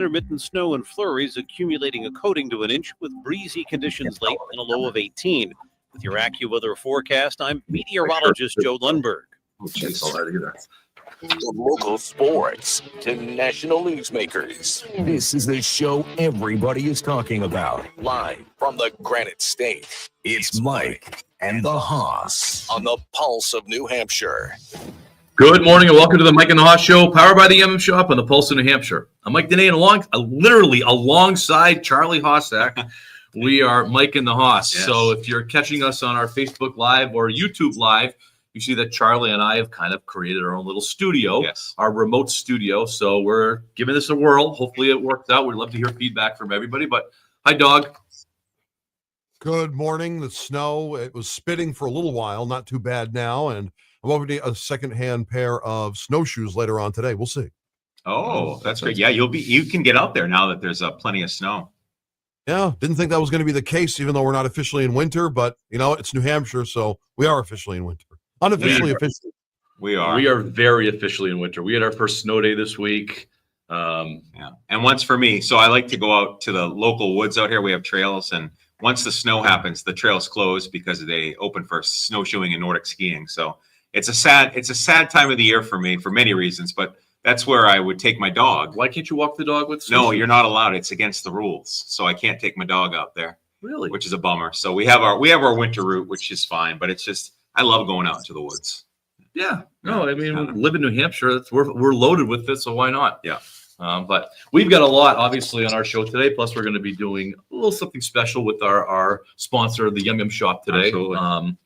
Intermittent snow and flurries accumulating a coating to an inch with breezy conditions late and a low of 18. With your AccuWeather forecast, I'm meteorologist Joe Lundberg. From local sports to national newsmakers, this is the show everybody is talking about. Live from the Granite State, it's Mike and the Hoss on the Pulse of New Hampshire. Good morning and welcome to the Mike and the Hoss Show, powered by the Shop on the Pulse of New Hampshire. I'm Mike Dene, and literally alongside Charlie Hossack, we are Mike and the Hoss. Yes. So if you're catching us on our Facebook Live or YouTube Live, you see that Charlie and I have kind of created our own little studio, our remote studio. So we're giving this a whirl. Hopefully it works out. We'd love to hear feedback from everybody. But hi, dog. Good morning. The snow, it was spitting for a little while, not too bad now. And I'm hoping a second-hand pair of snowshoes later on today. We'll see. Oh, that's great. Yeah, you can get out there now that there's plenty of snow. Yeah, didn't think that was going to be the case, even though we're not officially in winter. But, you know, it's New Hampshire, so we are officially in winter. Unofficially, officially. We are. We are very officially in winter. We had our first snow day this week. Yeah, and once for me. So I like to go out to the local woods out here. We have trails, and once the snow happens, the trails close because they open for snowshoeing and Nordic skiing. So it's a sad time of the year for me for many reasons, but that's where I would take my dog. Why can't you walk the dog with? No, you're not allowed. It's against the rules. So I can't take my dog out there. Really? Which is a bummer. So we have our winter route, which is fine, but it's just I love going out to the woods. Yeah. No, I mean, we live in New Hampshire. We're loaded with this, so why not? Yeah. But we've got a lot, obviously, on our show today. Plus, we're going to be doing a little something special with our sponsor, the Yum Yum Shop today. Absolutely.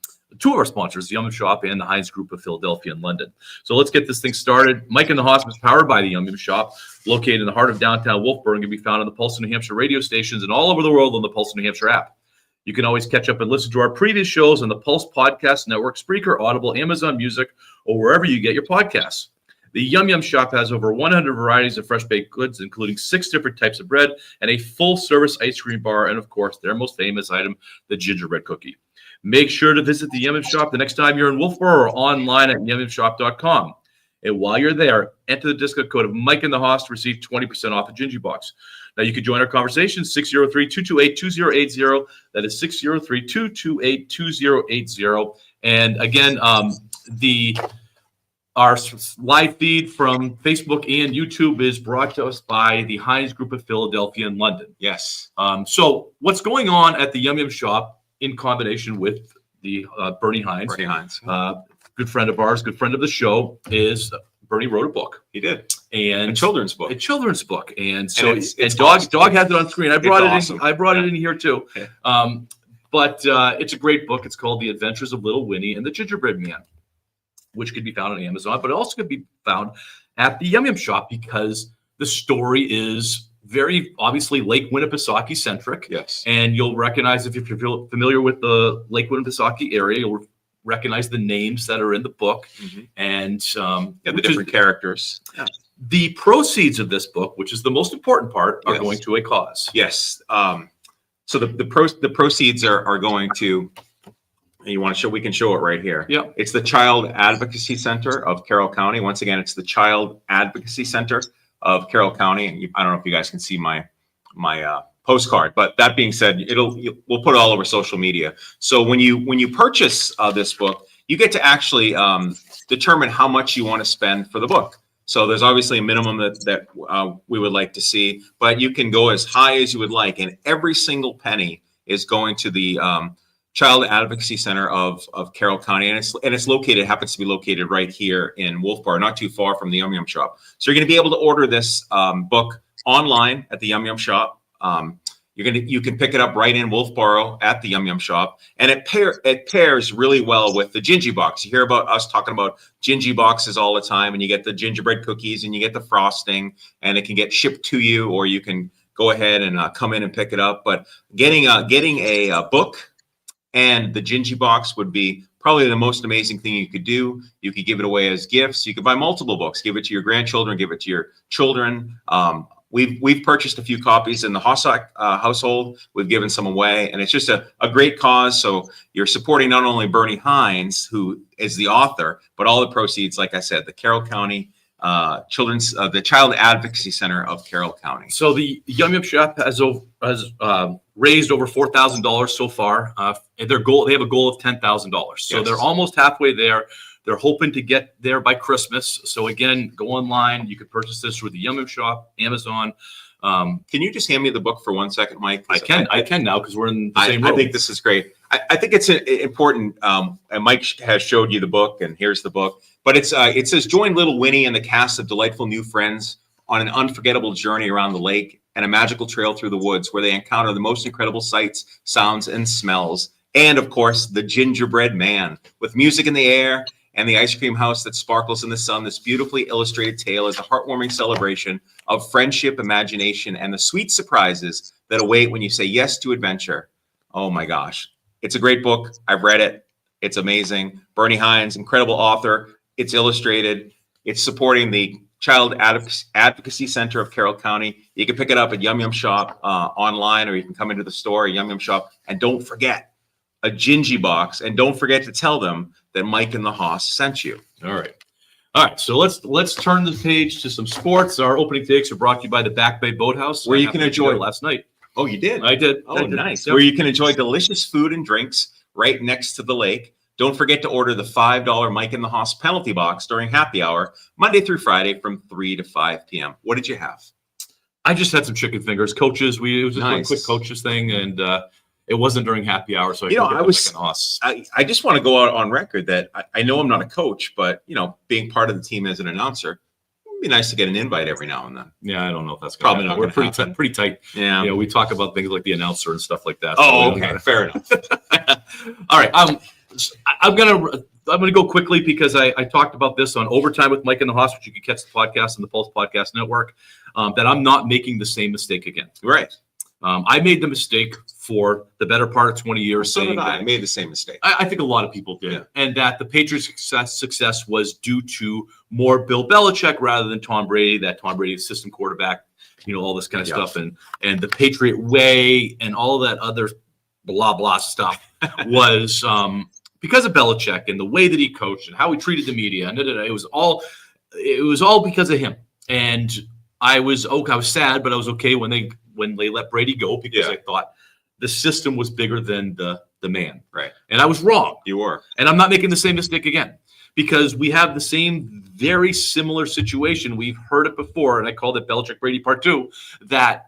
Two of our sponsors, the Yum Yum Shop and the Heinz Group of Philadelphia and London. So let's get this thing started. Mike and the Hoss is powered by the Yum Yum Shop, located in the heart of downtown Wolfboro, and can be found on the Pulse of New Hampshire radio stations and all over the world on the Pulse of New Hampshire app. You can always catch up and listen to our previous shows on the Pulse Podcast Network, Spreaker, Audible, Amazon Music, or wherever you get your podcasts. The Yum Yum Shop has over 100 varieties of fresh baked goods, including 6 different types of bread and a full-service ice cream bar, and, of course, their most famous item, the gingerbread cookie. Make sure to visit the Yum Yum Shop the next time you're in Wolfboro or online at yumyumshop.com. And while you're there, enter the discount code of Mike and the Hoss to receive 20% off a Gingy Box. Now, you can join our conversation, 603-228-2080. That is 603-228-2080. And again, our live feed from Facebook and YouTube is brought to us by the Heinz Group of Philadelphia and London. Yes. So what's going on at the Yum Yum Shop in combination with the Bernie Heinz? Bernie Heinz. Good friend of ours, good friend of the show, is Bernie wrote a book. He did. And a children's book. And so it's Dog awesome. Dog has it on screen. I brought it awesome. in. I brought it in here too. Yeah. But it's a great book. It's called The Adventures of Little Winnie and the Gingerbread Man, which could be found on Amazon, but it also could be found at the Yum Yum Shop because the story is very obviously Lake Winnipesaukee centric. Yes. And you'll recognize, if you're familiar with the Lake Winnipesaukee area, you'll recognize the names that are in the book. Mm-hmm. And the different characters. Yeah. The proceeds of this book, which is the most important part, are Yes. going to a cause. Yes. So the proceeds are going to. You want to show? We can show it right here. Yeah. It's the Child Advocacy Center of Carroll County. Once again, it's the Child Advocacy Center of Carroll County. And I don't know if you guys can see my postcard, but that being said, we'll put it all over social media. So when you purchase this book, you get to actually determine how much you want to spend for the book. So there's obviously a minimum that we would like to see, but you can go as high as you would like, and every single penny is going to the Child Advocacy Center of Carroll County, and it's located, happens to be located right here in Wolfboro, not too far from the Yum Yum Shop. So you're going to be able to order this book online at the Yum Yum Shop. You can pick it up right in Wolfboro at the Yum Yum Shop, and it pairs really well with the Gingy Box. You hear about us talking about Gingy Boxes all the time, and you get the gingerbread cookies and you get the frosting, and it can get shipped to you, or you can go ahead and come in and pick it up. But getting a book and the Gingy Box would be probably the most amazing thing you could do. You could give it away as gifts. You could buy multiple books, give it to your grandchildren, give it to your children. We've purchased a few copies in the Hossack household. We've given some away, and it's just a great cause. So you're supporting not only Bernie Heinz, who is the author, but all the proceeds, like I said, the Carroll County the Child Advocacy Center of Carroll County. So the Yum Yum Shop has raised over $4,000 so far. They have a goal of $10,000. So Yes. they're almost halfway there. They're hoping to get there by Christmas. So again, go online. You can purchase this through the Yum Yum Shop, Amazon. Can you just hand me the book for 1 second, Mike? I can now because we're in the same room. I think this is great. I think it's important. And Mike has showed you the book, and here's the book. But it says, join little Winnie and the cast of delightful new friends on an unforgettable journey around the lake and a magical trail through the woods where they encounter the most incredible sights, sounds, and smells. And of course, the gingerbread man. With music in the air and the ice cream house that sparkles in the sun, this beautifully illustrated tale is a heartwarming celebration of friendship, imagination, and the sweet surprises that await when you say yes to adventure. Oh my gosh. It's a great book. I've read it. It's amazing. Bernie Hines, incredible author. It's illustrated. It's supporting the Child Advocacy Center of Carroll County. You can pick it up at Yum Yum Shop online, or you can come into the store, Yum Yum Shop. And don't forget a Gingy box. And don't forget to tell them that Mike and the Hoss sent you. All right. So let's turn the page to some sports. Our opening takes are brought to you by the Back Bay Boathouse, Where you can enjoy last night. Oh, you did? I did. Oh, I did. nice. Yep. Where you can enjoy delicious food and drinks right next to the lake. Don't forget to order the $5 Mike and the Hoss penalty box during happy hour, Monday through Friday from 3 to 5 p.m. What did you have? I just had some chicken fingers. Coaches, it was just Nice. a quick coaches thing, and it wasn't during happy hour, so You know, couldn't I get was- the Mike and the Hoss. I just want to go out on record that I know I'm not a coach, but, being part of the team as an announcer, it'd be nice to get an invite every now and then. Yeah, I don't know if that's Probably gonna not happen. We're gonna pretty happen. pretty tight. Yeah. We talk about things like the announcer and stuff like that. Oh, So we okay. don't Fair enough. All right. I'm gonna go quickly because I talked about this on Overtime with Mike and the Hoss, which you can catch the podcast on the Pulse Podcast Network. That I'm not making the same mistake again. Right. I made the mistake for the better part of 20 years. So did saying I. that- I made the same mistake. I think a lot of people did, Yeah. and that the Patriots' success was due to more Bill Belichick rather than Tom Brady. That Tom Brady is system quarterback, all this kind of Yeah. stuff, and the Patriot way and all that other blah blah stuff was because of Belichick and the way that he coached and how he treated the media, and it was all because of him. And I was sad, but I was okay when they let Brady go because Yeah. I thought the system was bigger than the man. Right. And I was wrong. You were. And I'm not making the same mistake again because we have the same very similar situation. We've heard it before, and I called it Belichick Brady Part 2, that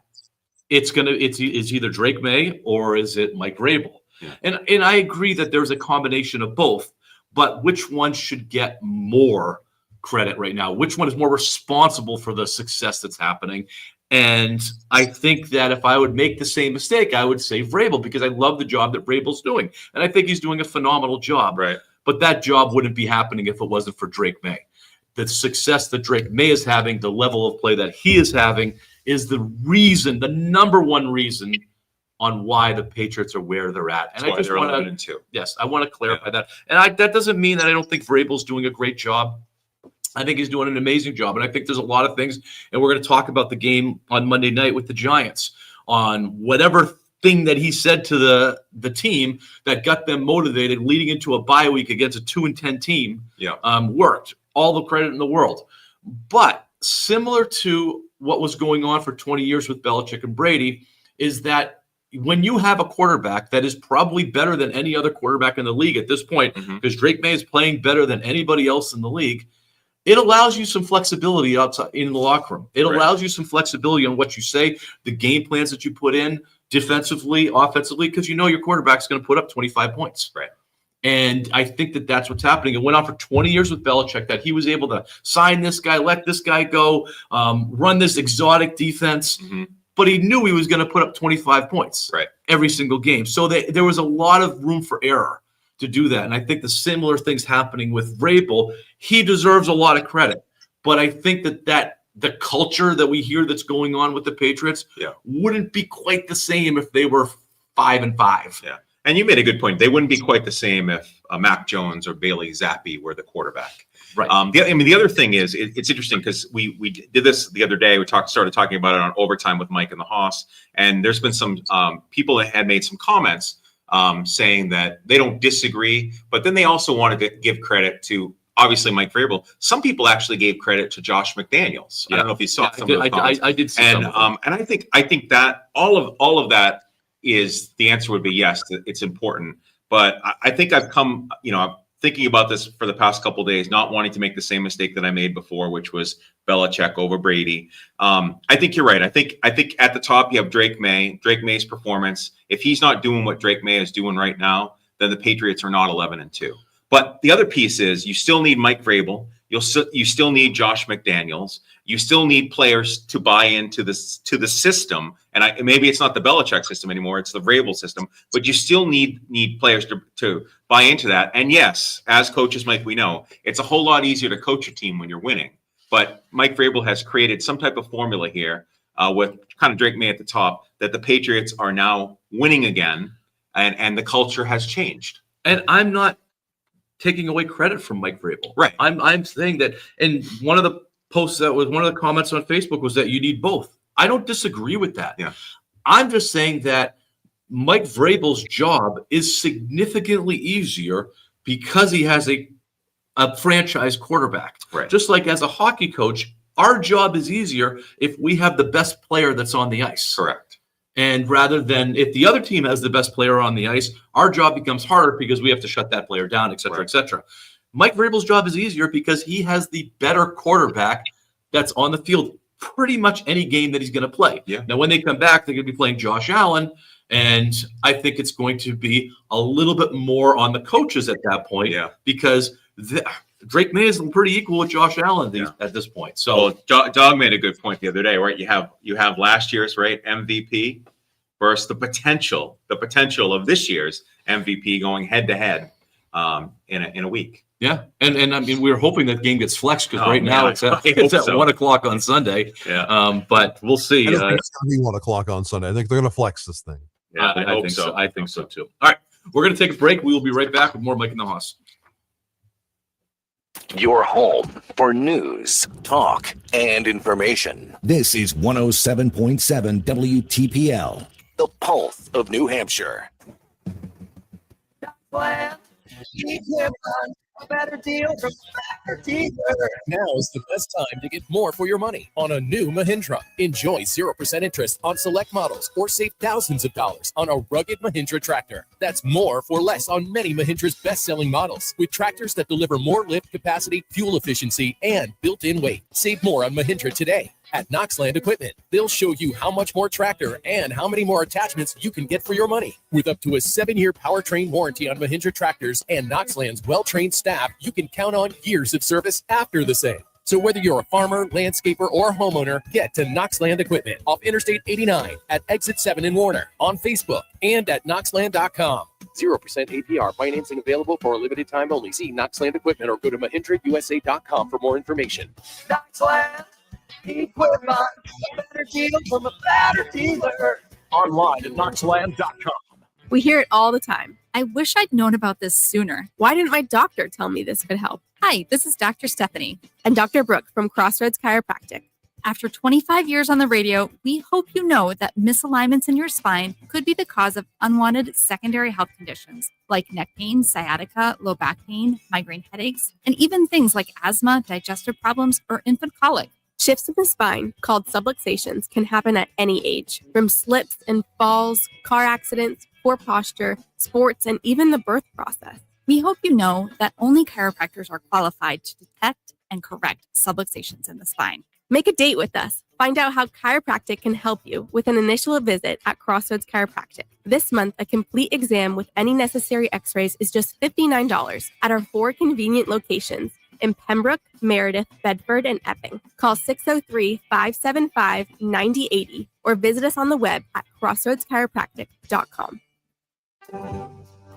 it's either Drake May or is it Mike Vrabel? Yeah. And I agree that there's a combination of both, but which one should get more credit right now? Which one is more responsible for the success that's happening? And I think that if I would make the same mistake, I would say Vrabel because I love the job that Vrabel's doing. And I think he's doing a phenomenal job. Right. But that job wouldn't be happening if it wasn't for Drake May. The success that Drake May is having, the level of play that he is having is the number one reason on why the Patriots are where they're at. And That's why I just they're want 11-2. I want to clarify that. And that doesn't mean that I don't think Vrabel's doing a great job. I think he's doing an amazing job. And I think there's a lot of things, and we're going to talk about the game on Monday night with the Giants on whatever thing that he said to the team that got them motivated leading into a bye week against a 2-10 team. Yeah. Worked. All the credit in the world. But similar to what was going on for 20 years with Belichick and Brady is that when you have a quarterback that is probably better than any other quarterback in the league at this point, Mhm. because Drake May is playing better than anybody else in the league, it allows you some flexibility outside in the locker room. It Right. allows you some flexibility on what you say, the game plans that you put in defensively, offensively, because your quarterback's going to put up 25 points. Right. And I think that that's what's happening. It went on for 20 years with Belichick that he was able to sign this guy, let this guy go, run this exotic defense, Mhm. but he knew he was going to put up 25 points Right. every single game. So there was a lot of room for error to do that. And I think the similar things happening with Vrabel, he deserves a lot of credit. But I think that the culture that we hear that's going on with the Patriots Yeah. wouldn't be quite the same if they were 5-5. Yeah. And you made a good point. They wouldn't be quite the same if Mac Jones or Bailey Zappi were the quarterback. Right. The other thing is it's interesting because we did this the other day. We started talking about it on Overtime with Mike and the Hoss, and there's been some people that had made some comments saying that they don't disagree, but then they also wanted to give credit to obviously Mike Vrabel. Some people actually gave credit to Josh McDaniels. I don't know if you saw some of those comments. I did see And some of them. and I think that all of that is the answer would be yes, it's important. But I think I've come, I'm thinking about this for the past couple of days, not wanting to make the same mistake that I made before, which was Belichick over Brady. I think you're right. I think at the top you have Drake May. Drake May's performance. If he's not doing what Drake May is doing right now, then the Patriots are not 11-2. But the other piece is you still need Mike Vrabel. You still need Josh McDaniels. You still need players to buy into the system. And maybe it's not the Belichick system anymore; it's the Vrabel system. But you still need players to buy into that. And yes, as coaches, Mike, we know it's a whole lot easier to coach a team when you're winning. But Mike Vrabel has created some type of formula here with kind of Drake May at the top that the Patriots are now winning again, and the culture has changed. And I'm not taking away credit from Mike Vrabel. Right. I'm saying that, and one of the posts that was one of the comments on Facebook was that you need both. I don't disagree with that. Yeah. I'm just saying that Mike Vrabel's job is significantly easier because he has a franchise quarterback. Right. Just like as a hockey coach, our job is easier if we have the best player that's on the ice. Correct. And rather than if the other team has the best player on the ice, our job becomes harder because we have to shut that player down, et cetera, et cetera. Mike Vrabel's job is easier because he has the better quarterback that's on the field pretty much any game that he's going to play. Yeah. Now, when they come back, they're going to be playing Josh Allen, and I think it's going to be a little bit more on the coaches at that point because Drake May is pretty equal with Josh Allen at this point. So, Dog made a good point the other day, right? You have last year's MVP versus the potential of this year's MVP going head to head in a week. Yeah, and I mean we're hoping that game gets flexed because now it's at so. 1 o'clock on Sunday. Yeah, but we'll see. I don't think it's going to be 1 o'clock on Sunday. I think they're going to flex this thing. Yeah, I think so. I think so too. All right, we're going to take a break. We will be right back with more Mike and the Hoss. Your home for news, talk, and information. This is 107.7 WTPL, the pulse of New Hampshire. A better deal from Better Dealer. Now is the best time to get more for your money on a new Mahindra. Enjoy 0% interest on select models or save thousands of dollars on a rugged Mahindra tractor. That's more for less on many Mahindra's best-selling models with tractors that deliver more lift capacity, fuel efficiency, and built-in weight. Save more on Mahindra today at Knoxland Equipment. They'll show you how much more tractor and how many more attachments you can get for your money. With up to a 7-year powertrain warranty on Mahindra tractors and Knoxland's well-trained staff, you can count on years of service after the sale. So whether you're a farmer, landscaper, or homeowner, get to Knoxland Equipment off Interstate 89 at Exit 7 in Warner, on Facebook, and at Knoxland.com. 0% APR financing available for a limited time only. See Knoxland Equipment or go to MahindraUSA.com for more information. Knoxland Equipment, a better deal from a better dealer. Online at Knoxland.com. We hear it all the time. I wish I'd known about this sooner. Why didn't my doctor tell me this could help? Hi, this is Dr. Stephanie and Dr. Brooke from Crossroads Chiropractic. After 25 years on the radio, we hope you know that misalignments in your spine could be the cause of unwanted secondary health conditions like neck pain, sciatica, low back pain, migraine headaches, and even things like asthma, digestive problems, or infant colic. Shifts in the spine, called subluxations, can happen at any age, from slips and falls, car accidents, poor posture, sports, and even the birth process. We hope you know that only chiropractors are qualified to detect and correct subluxations in the spine. Make a date with us. Find out how chiropractic can help you with an initial visit at Crossroads Chiropractic. This month, a complete exam with any necessary x-rays is just $59 at our 4 convenient locations in Pembroke, Meredith, Bedford, and Epping. Call 603-575-9080 or visit us on the web at crossroadschiropractic.com.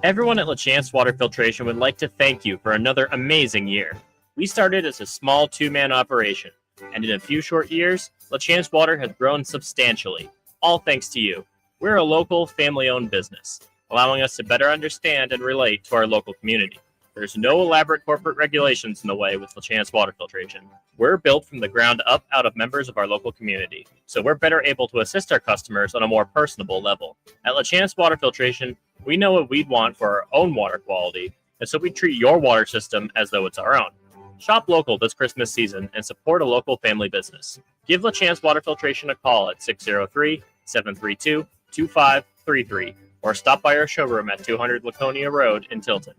Everyone at LaChance Water Filtration would like to thank you for another amazing year. We started as a small 2-man operation, and in a few short years, LaChance Water has grown substantially, all thanks to you. We're a local, family-owned business, allowing us to better understand and relate to our local community. There's no elaborate corporate regulations in the way with LaChance Water Filtration. We're built from the ground up out of members of our local community, so we're better able to assist our customers on a more personable level. At LaChance Water Filtration, we know what we'd want for our own water quality, and so we treat your water system as though it's our own. Shop local this Christmas season and support a local family business. Give LaChance Water Filtration a call at 603-732-2533 or stop by our showroom at 200 Laconia Road in Tilton.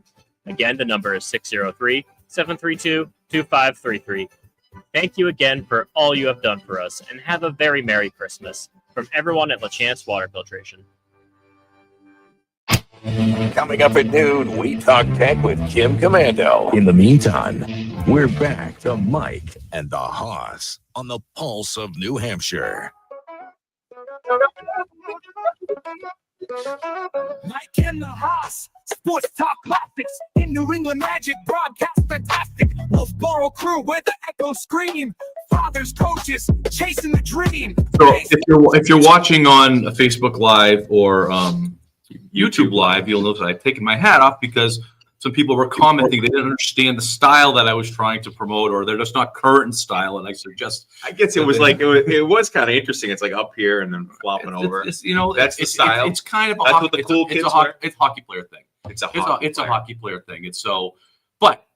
Again, the number is 603-732-2533. Thank you again for all you have done for us, and have a very Merry Christmas from everyone at LaChance Water Filtration. Coming up at noon, we talk tech with Kim Commando. In the meantime, we're back to Mike and the Hoss on the Pulse of New Hampshire. Mike and the Hoss, sports talk classics in New England Magic, broadcast fantastic. Wolfboro crew where the echoes scream. Fathers, coaches, chasing the dream. So if you're watching on a Facebook Live or YouTube Live, you'll notice I've taken my hat off because some people were commenting they didn't understand the style that I was trying to promote, or they're just not current in style. And I suggest I guess it was like it was kind of interesting. It's like up here and then flopping over. It's, that's the style. It's kind of a that's hockey, what the cool kids it's wear. It's a hockey player thing. It's a hockey player thing. It's so, but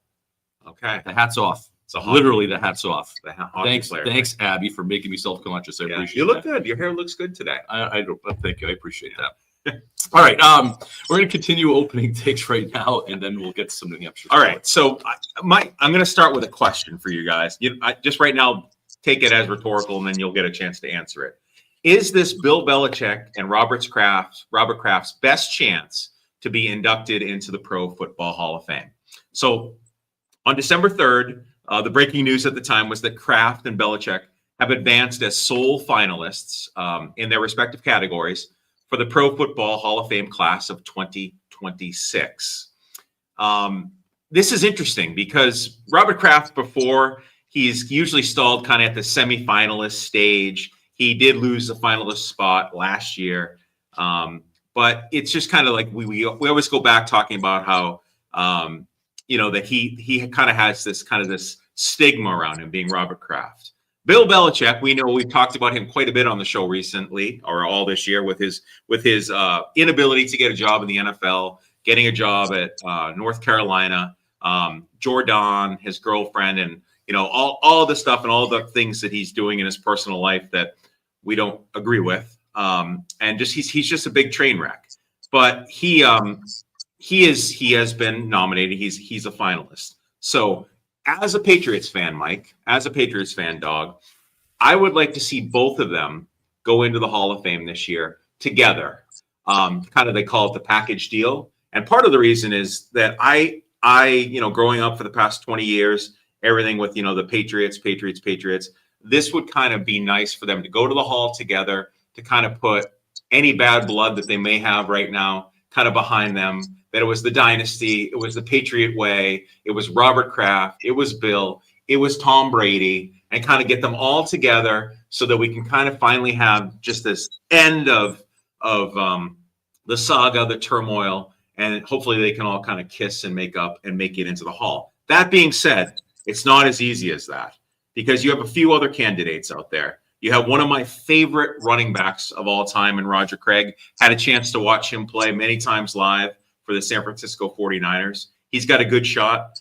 okay. The hat's off. It's literally the hat's off. Thanks, Abby, for making me self-conscious. I appreciate it. You look good. Your hair looks good today. I thank you. I appreciate that. All right, we're going to continue opening takes right now, and then we'll get to some New Hampshire. All right, so I'm going to start with a question for you guys. Just right now, take it as rhetorical, and then you'll get a chance to answer it. Is this Bill Belichick and Robert Kraft's best chance to be inducted into the Pro Football Hall of Fame? So on December 3rd, the breaking news at the time was that Kraft and Belichick have advanced as sole finalists in their respective categories for the Pro Football Hall of Fame class of 2026. This is interesting because Robert Kraft, before, he's usually stalled kind of at the semifinalist stage. He did lose the finalist spot last year. But it's just kind of like we always go back talking about how, that he kind of has this stigma around him being Robert Kraft. Bill Belichick, we know we've talked about him quite a bit on the show recently, or all this year, with his inability to get a job in the NFL, getting a job at North Carolina, Jordan, his girlfriend, and all the stuff and all the things that he's doing in his personal life that we don't agree with, and just he's just a big train wreck. But he has been nominated. He's a finalist. So, as a Patriots fan, Mike, as a Patriots fan, dog, I would like to see both of them go into the Hall of Fame this year together. Kind of, they call it the package deal. And part of the reason is that I growing up for the past 20 years, everything with, the Patriots, this would kind of be nice for them to go to the Hall together, to kind of put any bad blood that they may have right now kind of behind them. That it was the dynasty, it was the Patriot way, it was Robert Kraft, it was Bill, it was Tom Brady, and kind of get them all together so that we can kind of finally have just this end of the saga, the turmoil, and hopefully they can all kind of kiss and make up and make it into the Hall. That being said, it's not as easy as that, because you have a few other candidates out there. You have one of my favorite running backs of all time in Roger Craig. Had a chance to watch him play many times live for the San Francisco 49ers. He's got a good shot.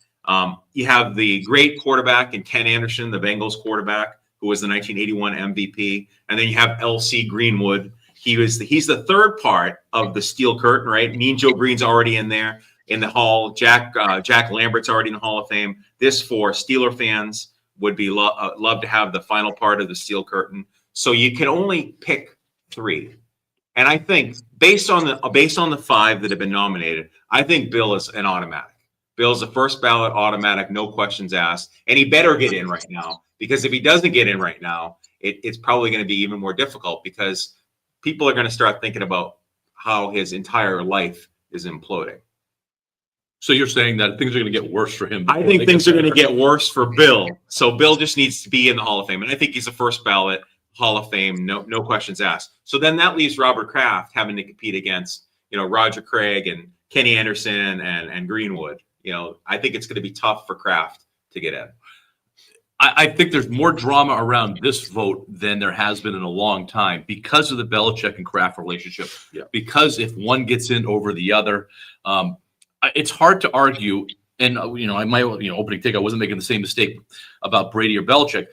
You have the great quarterback in Ken Anderson, the Bengals quarterback, who was the 1981 MVP. And then you have L.C. Greenwood. He's the third part of the Steel Curtain, right? Mean Joe Green's already in there in the Hall. Jack Lambert's already in the Hall of Fame. This, for Steeler fans, would be love to have the final part of the Steel Curtain. So you can only pick three. And I think based on the five that have been nominated, I think Bill is an automatic. Bill's a first ballot automatic, no questions asked, and he better get in right now, because if he doesn't get in right now, it's probably going to be even more difficult, because people are going to start thinking about how his entire life is imploding. So you're saying that things are going to get worse for him? I think things are going to get worse for Bill. So Bill just needs to be in the Hall of Fame, and I think he's a first ballot Hall of Fame, no questions asked. So then that leaves Robert Kraft having to compete against, Roger Craig and Kenny Anderson and Greenwood. I think it's going to be tough for Kraft to get in. I think there's more drama around this vote than there has been in a long time, because of the Belichick and Kraft relationship. Yeah. Because if one gets in over the other, it's hard to argue. and my opening take, I wasn't making the same mistake about Brady or Belichick.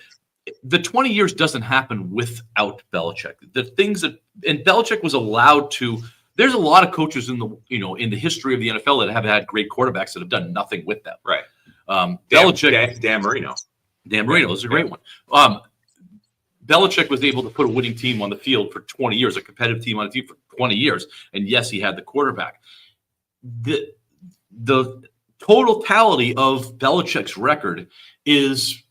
The 20 years doesn't happen without Belichick. The things that, and Belichick was allowed to. There's a lot of coaches in the history of the NFL that have had great quarterbacks that have done nothing with them. Right. Belichick, Dan Marino. Dan Marino is a great one. Belichick was able to put a winning team on the field for 20 years, a competitive team on the field for 20 years, and yes, he had the quarterback. The totality of Belichick's record is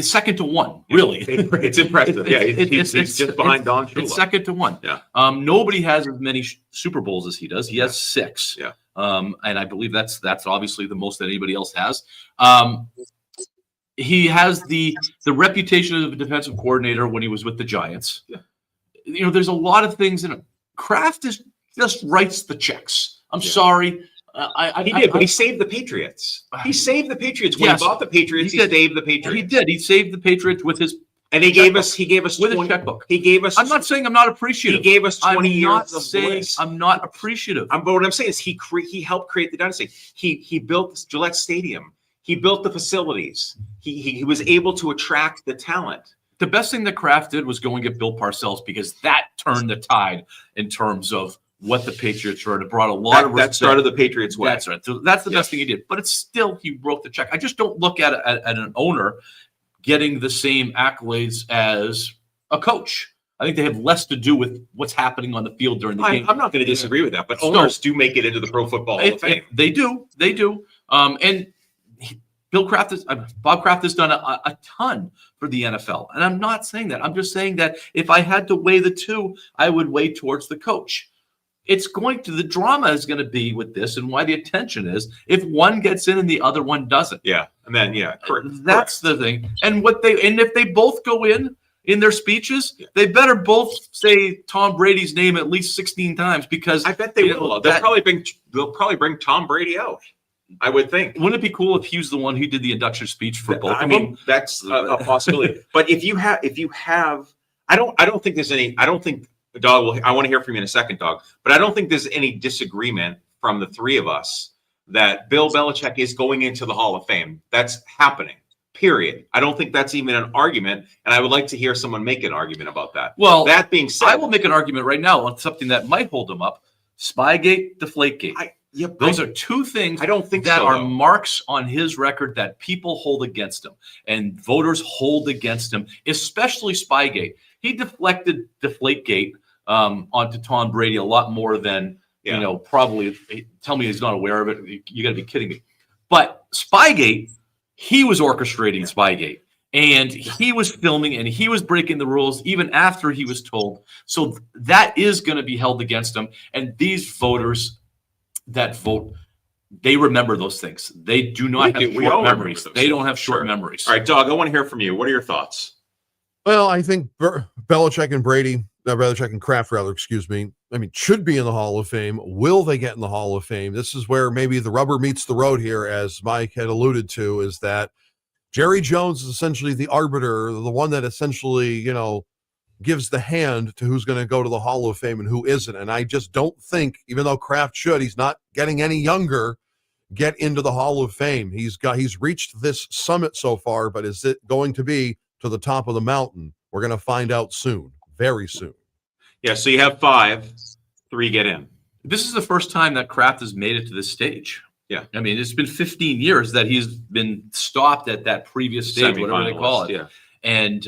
second to one, really. It's impressive. He's just behind Don Shula. It's second to one. Yeah. Nobody has as many Super Bowls as he does. He has 6. Yeah. And I believe that's obviously the most that anybody else has. He has the reputation of a defensive coordinator when he was with the Giants. Yeah. There's a lot of things in it. Kraft just writes the checks. I'm sorry. He did, but he saved the Patriots. He saved the Patriots when he bought the Patriots. He saved the Patriots. He did. He saved the Patriots with his, and he gave us with 20, his checkbook. He gave us. I'm not saying I'm not appreciative. He gave us 20 years of bliss. I'm not appreciative. But what I'm saying is he helped create the dynasty. He built Gillette Stadium. He built the facilities. He was able to attract the talent. The best thing that Kraft did was go and get Bill Parcells, because that turned the tide in terms of what the Patriots were. It brought a lot of respect. That started the Patriots way. That's right. So that's the best thing he did. But it's still, he wrote the check. I just don't look at an owner getting the same accolades as a coach. I think they have less to do with what's happening on the field during the game. I'm not going to disagree with that, but owners do make it into the Pro Football Hall of Fame. They do. And Bob Kraft has done a ton for the NFL. And I'm not saying that. I'm just saying that if I had to weigh the two, I would weigh towards the coach. The drama is going to be with this, and why the attention is if one gets in and the other one doesn't. Yeah. And then, That's the thing. And if they both go in their speeches, they better both say Tom Brady's name at least 16 times, because I bet they will. They'll probably bring Tom Brady out, I would think. Wouldn't it be cool if he was the one who did the induction speech for both? I mean, that's a possibility. But if you have, I don't think there's any. I don't think, Dog, I want to hear from you in a second, Dog. But I don't think there's any disagreement from the three of us that Bill Belichick is going into the Hall of Fame. That's happening. Period. I don't think that's even an argument, and I would like to hear someone make an argument about that. Well, that being said, I will make an argument right now on something that might hold him up: Spygate, Deflategate. Those are two things I don't think that so, are though. marks on his record that people hold against him and voters hold against him, especially Spygate. He deflected Deflategate onto Tom Brady a lot more than, probably. Tell me he's not aware of it. You got to be kidding me. But Spygate, he was orchestrating Spygate, and he was filming, and he was breaking the rules even after he was told. So that is going to be held against him. And these voters that vote, they remember those things. They do not have short memories. They don't have short memories. All right, Dog, I want to hear from you. What are your thoughts? Well, I think Belichick and Brady, Belichick and Kraft, rather, excuse me, should be in the Hall of Fame. Will they get in the Hall of Fame? This is where maybe the rubber meets the road here, as Mike had alluded to, is that Jerry Jones is essentially the arbiter, the one that essentially, gives the hand to who's going to go to the Hall of Fame and who isn't. And I just don't think, even though Kraft should, he's not getting any younger, get into the Hall of Fame. He's reached this summit so far, but is it going to be to the top of the mountain? We're going to find out soon, very soon. Yeah, so you have 5, 3 get in. This is the first time that Kraft has made it to this stage. Yeah. It's been 15 years that he's been stopped at that previous stage, whatever they call it. Yeah. And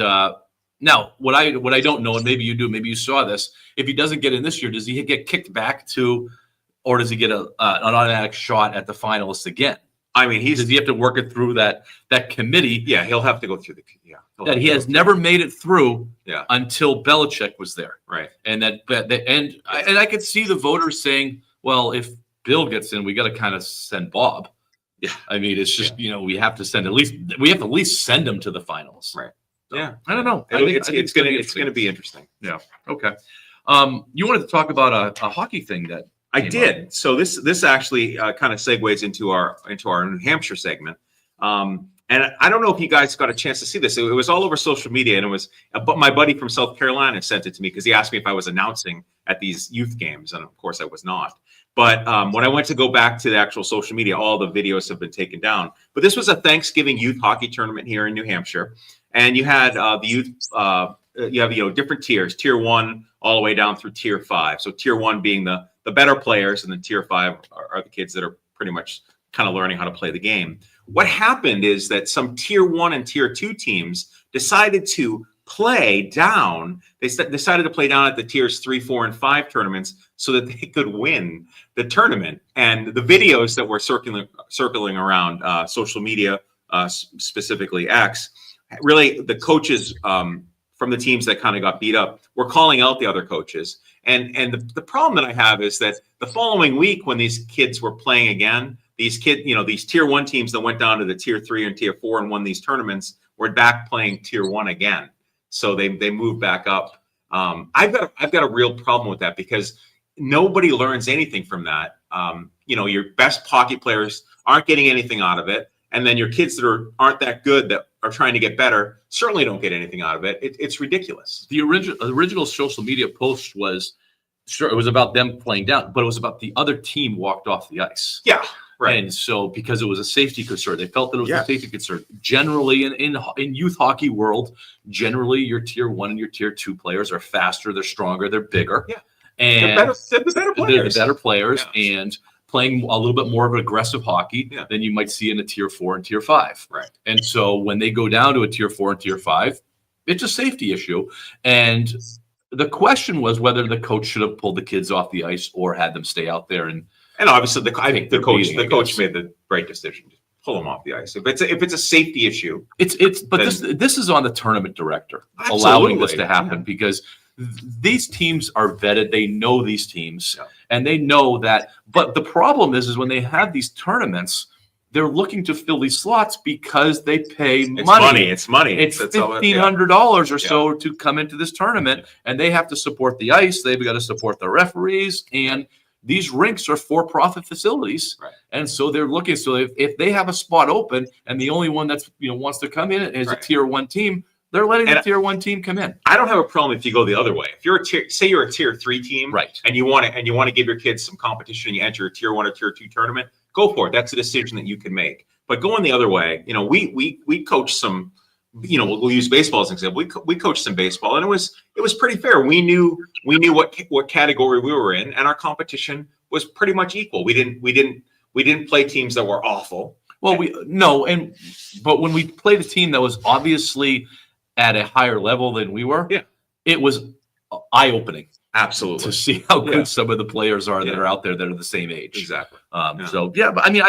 now, what I don't know, and maybe you do, maybe you saw this, if he doesn't get in this year, does he get kicked back to, or does he get an automatic shot at the finalists again? Does he have to work it through that committee? Yeah, he'll have to go through that he has never made it through. Yeah. Until Belichick was there. Right. And I could see the voters saying, well, if Bill gets in, we got to kind of send Bob. Yeah. It's just, we have to at least send him to the finals. Right. So, yeah. I don't know. It's going to be interesting. Yeah. Okay. You wanted to talk about a hockey thing that I did. Up. So this actually kind of segues into our New Hampshire segment. And I don't know if you guys got a chance to see this. It was all over social media, and it was my buddy from South Carolina sent it to me because he asked me if I was announcing at these youth games, and of course I was not. But when I went to go back to the actual social media, all the videos have been taken down. But this was a Thanksgiving youth hockey tournament here in New Hampshire, and you had the youth. You have different tiers, tier 1 all the way down through tier 5. So tier 1 being the better players, and then tier 5 are the kids that are pretty much kind of learning how to play the game. What happened is that some tier 1 and tier 2 teams decided to play down. They decided to play down at the tiers 3, 4, and 5 tournaments so that they could win the tournament. And the videos that were circling around social media, specifically X, really the coaches from the teams that kind of got beat up were calling out the other coaches. And the problem that I have is that the following week, when these kids were playing again, these tier 1 teams that went down to the tier 3 and tier 4 and won these tournaments were back playing tier 1 again. So they moved back up. I've got a real problem with that because nobody learns anything from that. Your best hockey players aren't getting anything out of it, and then your kids that aren't that good, that are trying to get better, certainly don't get anything out of it. It's ridiculous. The original social media post was it was about them playing down, but it was about the other team walked off the ice. Yeah. Right. And so because it was a safety concern, they felt that it was a safety concern. Generally in youth hockey world, generally your tier 1 and your tier 2 players are faster, they're stronger, they're bigger. Yeah. And they're the better players. They're the better players Yeah. and playing a little bit more of an aggressive hockey than you might see in a tier 4 and tier 5. Right. And so when they go down to a tier 4 and tier 5, it's a safety issue. And the question was whether the coach should have pulled the kids off the ice or had them stay out there. And obviously, I think the coach made the right decision to pull them off the ice. If it's a safety issue, this is on the tournament director allowing this to happen because these teams are vetted. They know these teams and they know that. But the problem is when they have these tournaments, they're looking to fill these slots because they pay money. It's money. It's $1,500 or so to come into this tournament, and they have to support the ice. They've got to support the referees, and these rinks are for-profit facilities, and so they're looking. So if they have a spot open, and the only one that's wants to come in is a tier 1 team, they're letting the tier 1 team come in. I don't have a problem if you go the other way. If you're you're a tier 3 team, and you want to give your kids some competition, and you enter a tier 1 or tier 2 tournament, go for it. That's a decision that you can make. But going the other way, we coach some. We'll use baseball as an example. We coached some baseball, and it was pretty fair. We knew what category we were in, and our competition was pretty much equal. We didn't play teams that were awful. Well, but when we played a team that was obviously at a higher level than we were, it was eye-opening. Absolutely. To see how good some of the players are that are out there that are the same age. Exactly. So, but I mean,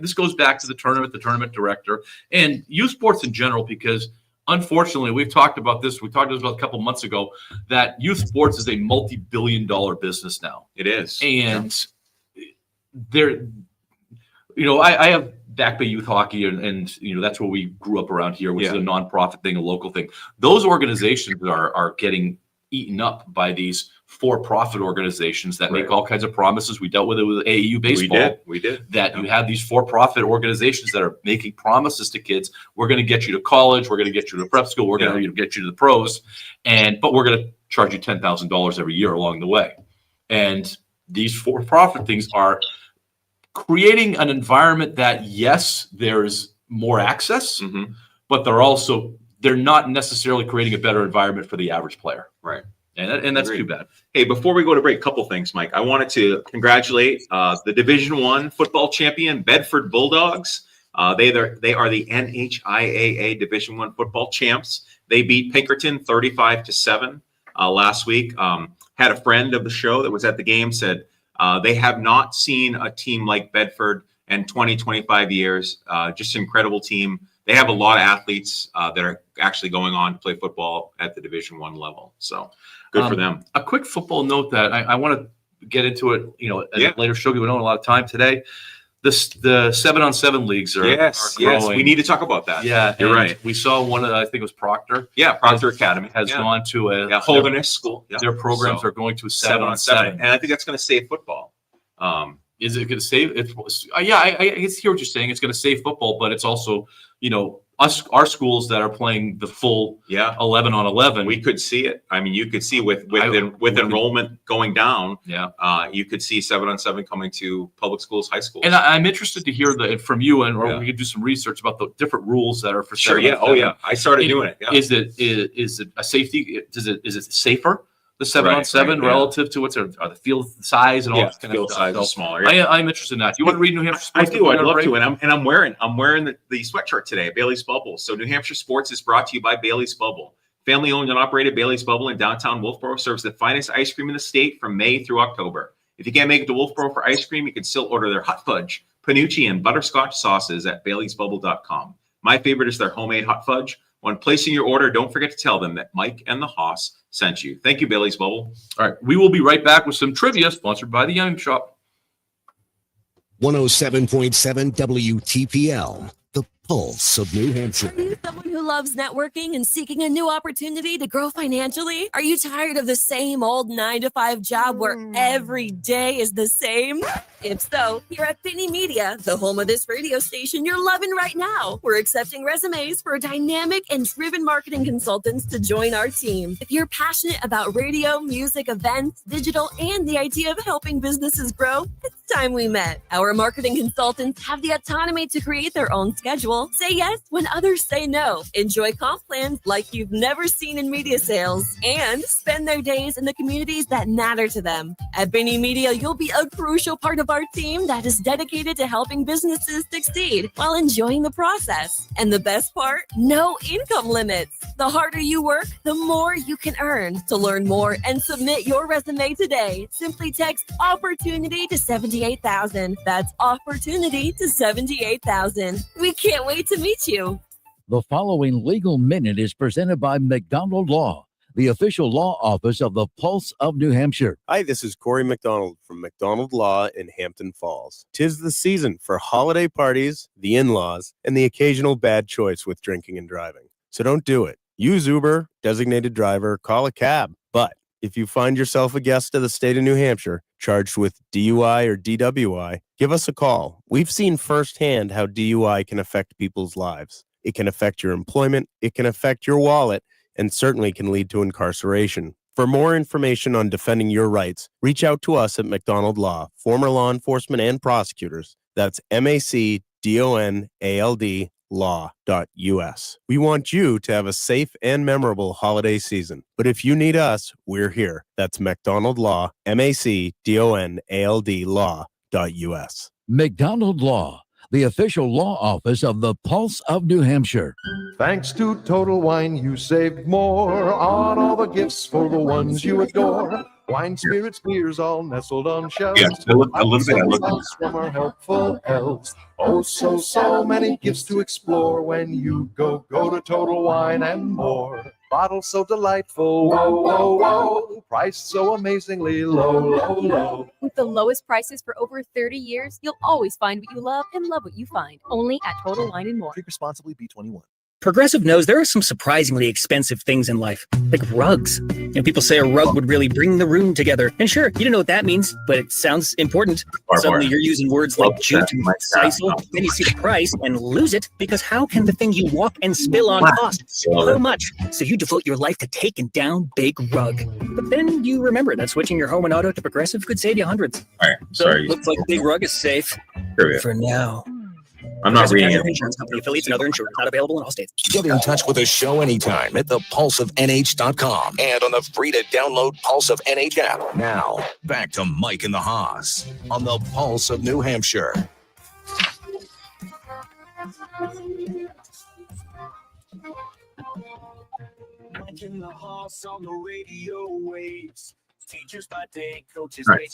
this goes back to the tournament director, and youth sports in general, because unfortunately, we've talked about this. We talked about a couple months ago that youth sports is a multi-billion-dollar business now. It is. And I have Back Bay Youth Hockey, and that's where we grew up around here, which is a nonprofit thing, a local thing. Those organizations are getting eaten up by these for-profit organizations that make all kinds of promises. We dealt with it with AAU baseball. We did. That you have these for-profit organizations that are making promises to kids. We're going to get you to college. We're going to get you to prep school. We're going to get you to the pros, but we're going to charge you $10,000 every year along the way. And these for-profit things are creating an environment that, yes, there's more access, but they're not necessarily creating a better environment for the average player. Right. And that's too bad. Hey, before we go to break, a couple things, Mike. I wanted to congratulate the Division I football champion, Bedford Bulldogs. They are the NHIAA Division I football champs. They beat Pinkerton 35-7 last week. Had a friend of the show that was at the game said they have not seen a team like Bedford in 20, 25 years. Just an incredible team. They have a lot of athletes that are actually going on to play football at the Division I level. So good for them. A quick football note that I want to get into it, at a later show. We don't have a lot of time today. The 7-on-7 leagues are growing. We need to talk about that. Yeah, you're right. We saw one I think it was Proctor. Yeah, Proctor Academy has gone to a Holderness school. Their programs are going to a 7-on-7, and I think that's going to save football. Is it going to save? I hear what you're saying. It's going to save football, but it's also, our schools that are playing the full 11 on 11. We could see it. I mean, you could see with enrollment going down. Yeah. You could see 7 on 7 coming to public schools, high schools. And I'm interested to hear from you, or we could do some research about the different rules that are for. Sure. 7 Yeah. on 7. Oh yeah. I started doing it. Yeah. Is it a safety? Is it safer? The 7 on 7 relative to are the field size and all that kind field of size stuff. is smaller. Yeah. I'm interested in that. Do you want to read New Hampshire I Sports? do. I'd love to. And I'm wearing the sweatshirt today, Bailey's Bubble. So New Hampshire Sports is brought to you by Bailey's Bubble. Family owned and operated Bailey's Bubble in downtown Wolfboro serves the finest ice cream in the state from May through October. If you can't make it to Wolfboro for ice cream, you can still order their hot fudge, panucci, and butterscotch sauces at baileysbubble.com. My favorite is their homemade hot fudge. When placing your order, don't forget to tell them that Mike and the Hoss sent you. Thank you, Bailey's Bubble. All right. We will be right back with some trivia sponsored by the Young Shop. 107.7 WTPL, the pulse of New Hampshire. Are you someone who loves networking and seeking a new opportunity to grow financially? Are you tired of the same old 9-to-5 job where every day is the same? If so, here at Finney Media, the home of this radio station you're loving right now, we're accepting resumes for dynamic and driven marketing consultants to join our team. If you're passionate about radio, music, events, digital, and the idea of helping businesses grow, it's time we met. Our marketing consultants have the autonomy to create their own schedule, say yes when others say no, enjoy comp plans like you've never seen in media sales, and spend their days in the communities that matter to them. At Finney Media, you'll be a crucial part of our team that is dedicated to helping businesses succeed while enjoying the process. And the best part, no income limits. The harder you work, the more you can earn. To learn more and submit your resume today, simply text opportunity to 78,000. That's opportunity to 78,000. We can't wait to meet you. The following legal minute is presented by McDonald Law, the official law office of the Pulse of New Hampshire. Hi, this is Corey McDonald from McDonald Law in Hampton Falls. 'Tis the season for holiday parties, the in-laws, and the occasional bad choice with drinking and driving. So don't do it. Use Uber, designated driver, call a cab. But if you find yourself a guest of the state of New Hampshire charged with DUI or DWI, give us a call. We've seen firsthand how DUI can affect people's lives. It can affect your employment, it can affect your wallet, and certainly can lead to incarceration. For more information on defending your rights, reach out to us at McDonald Law, former law enforcement and prosecutors. That's MACDONALD law.us. We want you to have a safe and memorable holiday season. But if you need us, we're here. That's McDonald Law, MACDONALD law.us. McDonald Law, the official law office of the Pulse of New Hampshire. Thanks to Total Wine, you saved more on all the gifts for the ones you adore. Wine, spirits, beers, all nestled on shelves. Yes, a little bit. I looked From our helpful elves. Oh, so many gifts to explore when you go to Total Wine and More. Bottles so delightful, whoa. Price so amazingly low. With the lowest prices for over 30 years, you'll always find what you love and love what you find. Only at Total Wine and More. Drink responsibly, B21. Progressive knows there are some surprisingly expensive things in life, like rugs. People say a rug would really bring the room together. And sure, you don't know what that means, but it sounds important. Suddenly you're using words like jute and sisal. Then you see the price and lose it, because how can the thing you walk and spill on cost so much? So you devote your life to taking down big rug. But then you remember that switching your home and auto to Progressive could save you hundreds. All right, so sorry. It looks like big rug is safe for now. I'm not reading it. Insurance company affiliates and other insurers not available in all states. Get in touch with the show anytime at thepulseofnh.com and on the free to download Pulse of NH app. Now, back to Mike and the Haas on the Pulse of New Hampshire. Mike and the Haas on the radio waves. Teachers by day, coaches. All right,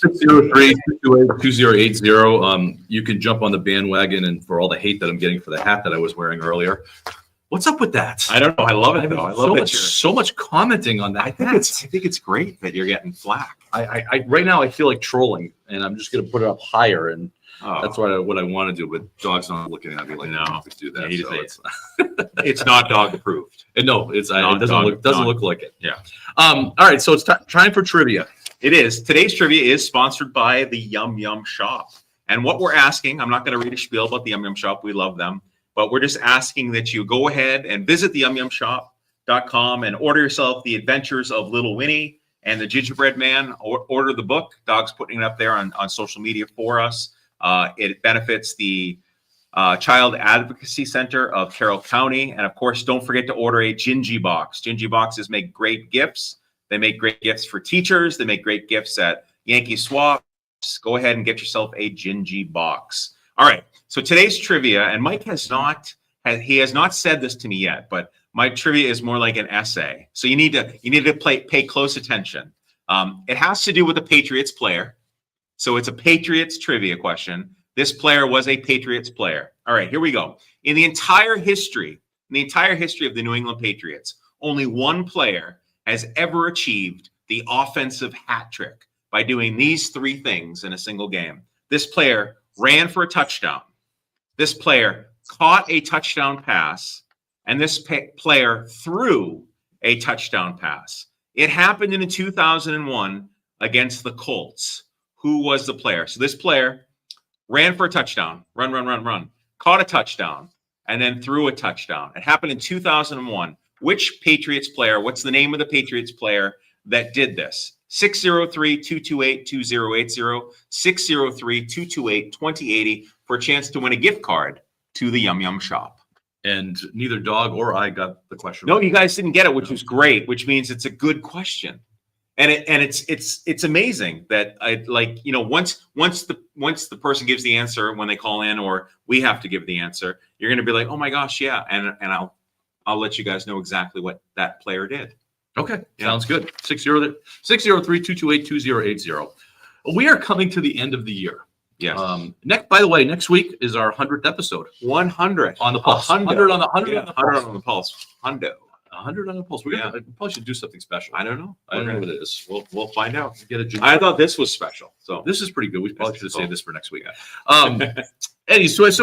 603-228-2080. You can jump on the bandwagon, and for all the hate that I'm getting for the hat that I was wearing earlier. What's up with that? I don't know. I love it though. I love so much commenting on that. I think it's great that you're getting flack. I right now I feel like trolling, and I'm just gonna put it up higher, and that's what I want to do. But Dog's not looking at me like, no, do that. Yeah, so it's not dog approved. No, it doesn't look like it. Yeah. All right, so it's time for trivia. It is. Today's trivia is sponsored by the Yum Yum Shop. And what we're asking, I'm not going to read a spiel about the Yum Yum Shop. We love them. but we're just asking that you go ahead and visit the yumyumshop.com and order yourself The Adventures of Little Winnie and the Gingerbread Man. Order the book. Dog's putting it up there on social media for us. It benefits the Child Advocacy Center of Carroll County. And of course, don't forget to order a Gingy box. Gingy boxes make great gifts. They make great gifts for teachers. They make great gifts at Yankee Swaps. Go ahead and get yourself a Gingy box. All right. So today's trivia, and Mike has not said this to me yet, but my trivia is more like an essay. So you need to pay close attention. It has to do with a Patriots player. So it's a Patriots trivia question. This player was a Patriots player. All right, here we go. In the entire history of the New England Patriots, only one player has ever achieved the offensive hat trick by doing these three things in a single game. This player ran for a touchdown. This player caught a touchdown pass, and this player threw a touchdown pass. It happened in 2001 against the Colts. Who was the player? So this player ran for a touchdown, run, caught a touchdown, and then threw a touchdown. It happened in 2001. Which Patriots player, what's the name of the Patriots player that did this? 603-228-2080, 603-228-2080 for a chance to win a gift card to the Yum Yum Shop. And neither Dog or I got the question. No, you guys didn't get it, which was great, which means it's a good question. And it's amazing that once the person gives the answer when they call in, or we have to give the answer, you're going to be like, oh my gosh, yeah, and I'll let you guys know exactly what that player did. Okay, sounds good. 603-228-2080. We are coming to the end of the year. Yes. By the way, next week is our 100th episode. 100 on the pulse. 100 on the 100 yeah, on the pulse. 100 on the pulse. 100 on the pulse. We probably should do something special. I don't know. I don't know what it is. We'll find out. I thought this was special. So this is pretty good. We probably should have saved this for next week. Anyway, so it's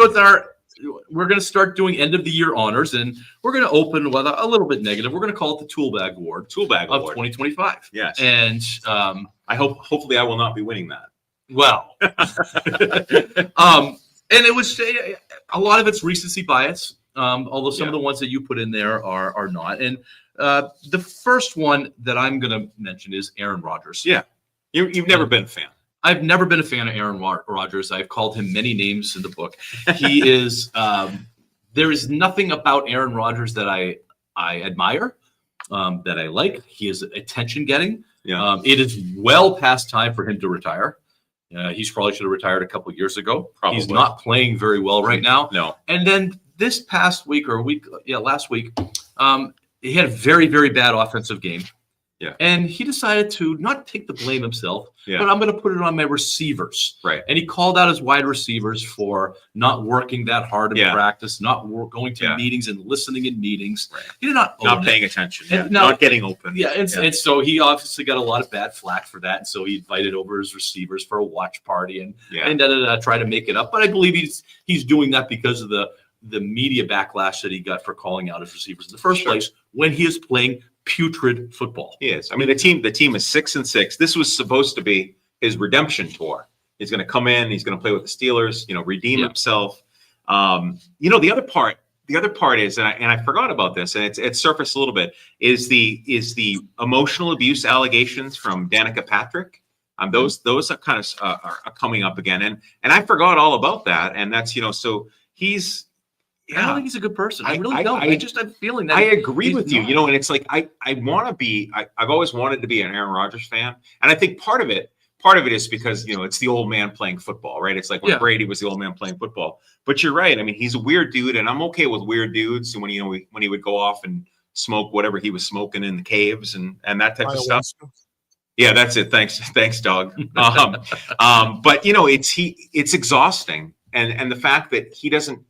we're going to start doing end of the year honors, and we're going to open with a little bit negative. We're going to call it the Tool Bag Award. of 2025. Yes. And hopefully I will not be winning that. Well, and it was a lot of it's recency bias. Although some of the ones that you put in there are not. And the first one that I'm going to mention is Aaron Rodgers. Yeah. You've never been a fan. I've never been a fan of Aaron Rodgers. I've called him many names in the book. He is there is nothing about Aaron Rodgers that I admire, that I like. He is attention getting. Yeah. It is well past time for him to retire. He's probably should have retired a couple years ago. Probably. He's not playing very well right now. No. And then this past week last week, he had a very, very bad offensive game. Yeah. And he decided to not take the blame himself, Yeah. but I'm going to put it on my receivers. Right. And he called out his wide receivers for not working that hard in practice, not going to meetings and listening in meetings. Right. He did not paying attention. And not getting open. Yeah, and so he obviously got a lot of bad flack for that. And so he invited over his receivers for a watch party and try to make it up. But I believe he's doing that because of the media backlash that he got for calling out his receivers in the first place when he is playing putrid football. He is. I mean, the team is 6-6. This was supposed to be his redemption tour. He's going to come in. He's going to play with the Steelers. Redeem himself. The other part is, and I forgot about this, and it's surfaced a little bit, is the emotional abuse allegations from Danica Patrick. Those are kind of are coming up again, and I forgot all about that. And that's so he's. I don't think he's a good person. I really don't. I just have a feeling that I agree with you. And it's like I want to be. I've always wanted to be an Aaron Rodgers fan, and I think part of it is because it's the old man playing football, right? It's like when Brady was the old man playing football. But you're right. I mean, he's a weird dude, and I'm okay with weird dudes. When he would go off and smoke whatever he was smoking in the caves and that type of stuff. Yeah, that's it. Thanks, dog. But it's exhausting, and the fact that he doesn't.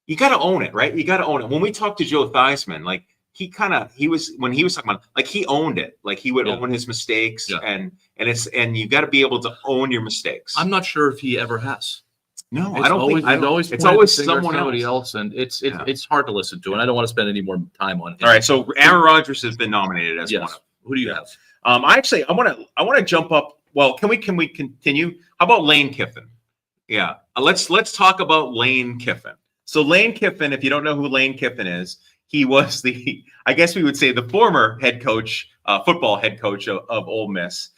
You got to own it, right? You got to own it. When we talked to Joe Theismann, like when he was talking about, like, he owned it, like he would own his mistakes, and you got to be able to own your mistakes. I'm not sure if he ever has. No, it's I don't always, think. It's always someone else, and it's hard to listen to, and I don't want to spend any more time on it. All right, so Aaron Rodgers has been nominated as one of them. Who do you have? I want to jump up. Well, can we continue? How about Lane Kiffin? Yeah, let's talk about Lane Kiffin. So Lane Kiffin, if you don't know who Lane Kiffin is, he was I guess we would say the former head coach, football head coach of Ole Miss.